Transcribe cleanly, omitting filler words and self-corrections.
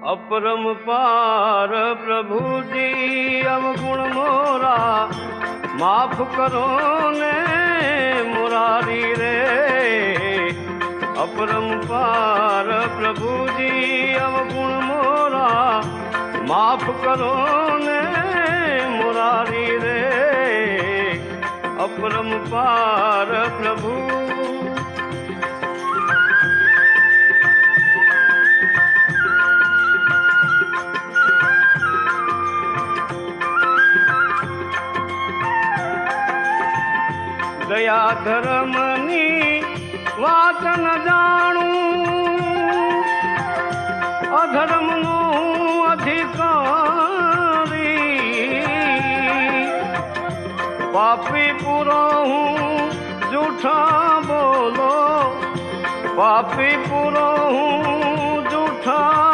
अपरंपार प्रभु जी अवगुण मोरा माफ करो ने मुरारी रे। अपरंपार प्रभु जी अवगुण मोरा माफ करो ने मुरारी रे। अपरंपार प्रभु दया धर्मनी वात न जाणू अधर्मनो अधिकारी। पापी पूरो हूँ झूठा बोलो पापी पूरो हूँ झूठा